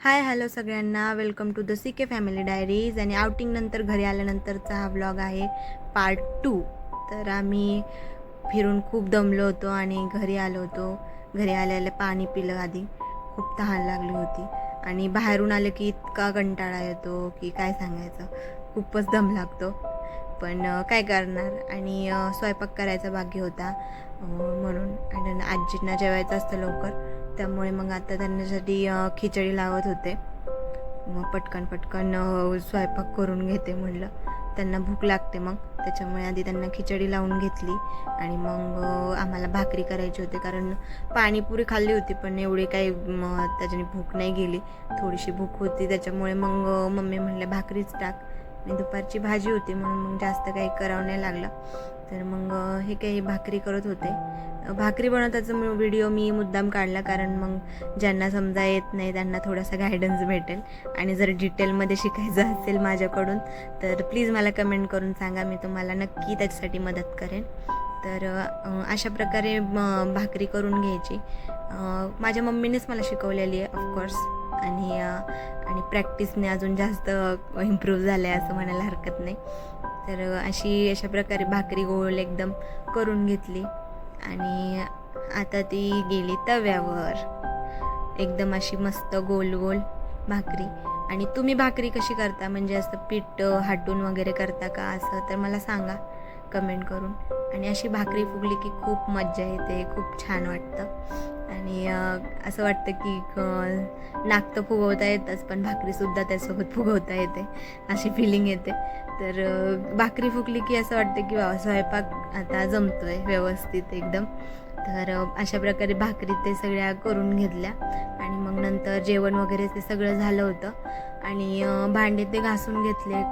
हाय hello सगळ्यांना, welcome to the CK family diaries. आणि आउटिंगनंतर घरी आल्यानंतरचा हा व्लॉग आहे पार्ट 2. तर आम्ही फिरून खूप दमलो होतो आणि घरी आलो होतो. घरी आल्याला पाणी पिलं आधी, खूप तहान लागली होती. आणि बाहेरून आलं की इतका कंटाळा येतो की काय सांगायचं, खूपच दम लागतो. पण काय करणार. आणि स्वयंपाक करायचा बाकी होता म्हणून. आणि आजींना जेवायचं असतं लवकर, त्यामुळे मग आता त्यांच्यासाठी खिचडी लावत होते. मग पटकन स्वयंपाक करून घेते म्हणलं, त्यांना भूक लागते मग, त्याच्यामुळे आधी त्यांना खिचडी लावून घेतली. आणि मग आम्हाला भाकरी करायची होती, कारण पाणीपुरी खाल्ली होती पण एवढी काही त्याच्याने भूक नाही गेली. थोडीशी भूक होती, त्याच्यामुळे मग मम्मी म्हणले भाकरीच टाक. आणि दुपारची भाजी होती म्हणून मग जास्त काही करावं नाही लागलं. तर मग हे काही भाकरी करत होते. भाकरी बनवताचा व्हिडिओ मी मुद्दाम काढला, कारण मग ज्यांना समजा येत नाही त्यांना थोडासा गायडन्स भेटेल. आणि जर डिटेलमध्ये शिकायचं असेल माझ्याकडून तर प्लीज मला कमेंट करून सांगा, मी तुम्हाला नक्की त्याच्यासाठी मदत करेन. तर अशा प्रकारे भाकरी करून घ्यायची. माझ्या मम्मीनेच मला शिकवलेली आहे ऑफकोर्स. आणि प्रॅक्टिसने अजून जास्त इम्प्रूव्ह झालं आहे असं म्हणायला हरकत नाही. तर अशा प्रकारे भाकरी गोल एकदम करून घेतली. आणि आता ती गेली तव्यावर, एकदम अशी मस्त गोल गोल भाकरी. आणि तुम्ही भाकरी कशी करता, म्हणजे असं पीठ हाटून वगैरे करता का असं, तर मला सांगा कमेंट करून. आणि अशी भाकरी फुगली की खूप मज्जा येते, खूप छान वाटतं. आणि असं वाटतं की नाक तर फुगवता येतच, पण भाकरीसुद्धा त्यासोबत फुगवता येते, अशी फिलिंग येते. तर भाकरी फुगली की असं वाटतं की स्वयंपाक आता जमतोय व्यवस्थित एकदम. तर अशा प्रकारे भाकरी ते सगळ्या करून घेतल्या. आणि मग नंतर जेवण वगैरे ते सगळं झालं होतं. आणि भांडे ते घासून घेतले.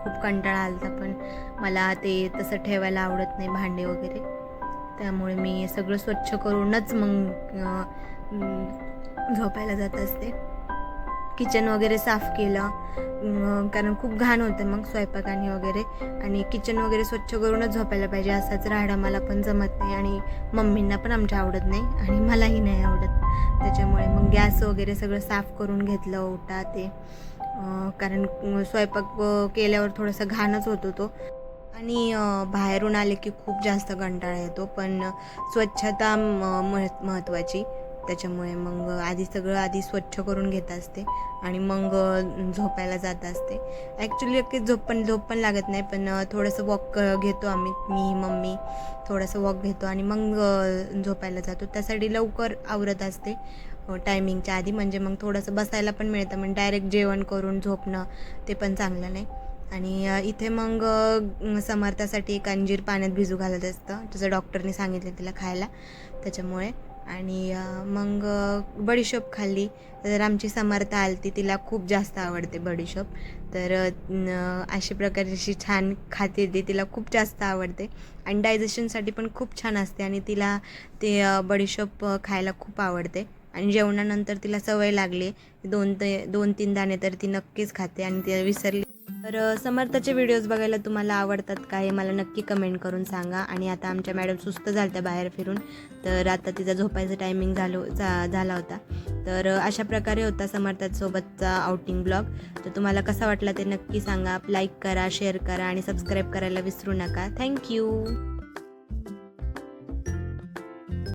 खूप कंटाळा आला पण मला ते तसं ठेवायला आवडत नाही भांडे वगैरे, त्यामुळे मी सगळं स्वच्छ करूनच मग झोपायला जात असते. किचन वगैरे साफ केलं, कारण खूप घाण होतं मग स्वयंपाकाने वगैरे. आणि किचन वगैरे स्वच्छ करूनच झोपायला पाहिजे, असाच राहाडा मला पण जमत नाही आणि मम्मींना पण आमच्या आवडत नाही आणि मलाही नाही आवडत. त्याच्यामुळे मग गॅस वगैरे सगळं साफ करून घेतलं, ओटा ते, कारण स्वयंपाक केल्यावर थोडासा घाणच होतो तो. आणि बाहेरून आले की खूप जास्त कंटाळा येतो, पण स्वच्छता महत्त्वाची. त्याच्यामुळे मग आधी स्वच्छ करून घेत असते आणि मग झोपायला जात असते. ॲक्च्युली अख्खी झोप पण लागत नाही, पण थोडंसं वॉक घेतो आम्ही, मी मम्मी थोडंसं वॉक घेतो आणि मग झोपायला जातो. त्यासाठी लवकर आवरत असते टायमिंगच्या आधी, म्हणजे मग थोडंसं बसायला पण मिळतं. मग डायरेक्ट जेवण करून झोपणं ते पण चांगलं नाही. आणि इथे मग समर्थासाठी एक अंजीर पाण्यात भिजू घालत असतं, जसं डॉक्टरने सांगितलं तिला खायला, त्याच्यामुळे. आणि मग बडीशोप खाल्ली. तर आमची समर्था आलती, तिला खूप जास्त आवडते बडीशोप. तर अशा प्रकारची छान खाते ती, तिला खूप जास्त आवडते. आणि डायजेशनसाठी पण खूप छान असते आणि तिला ते बडीशोप खायला खूप आवडते. आणि जेवणानंतर तिला सवय लागली, 2-3 दाणे तर ती नक्कीच खाते आणि ती विसरली. तर समर्थाचे व्हिडिओज बघायला तुम्हाला आवडतात का हे मला नक्की कमेंट करून सांगा. आणि आता आमच्या मॅडम सुस्त झाल्या त्या बाहेर फिरून, तर आता तिचा झोपायचं टायमिंग झाला होता. तर अशा प्रकारे होता समर्थासोबतचा आउटिंग ब्लॉग. तर तुम्हाला कसा वाटला ते नक्की सांगा. लाईक करा, शेअर करा आणि सबस्क्राईब करायला विसरू नका. थँक्यू.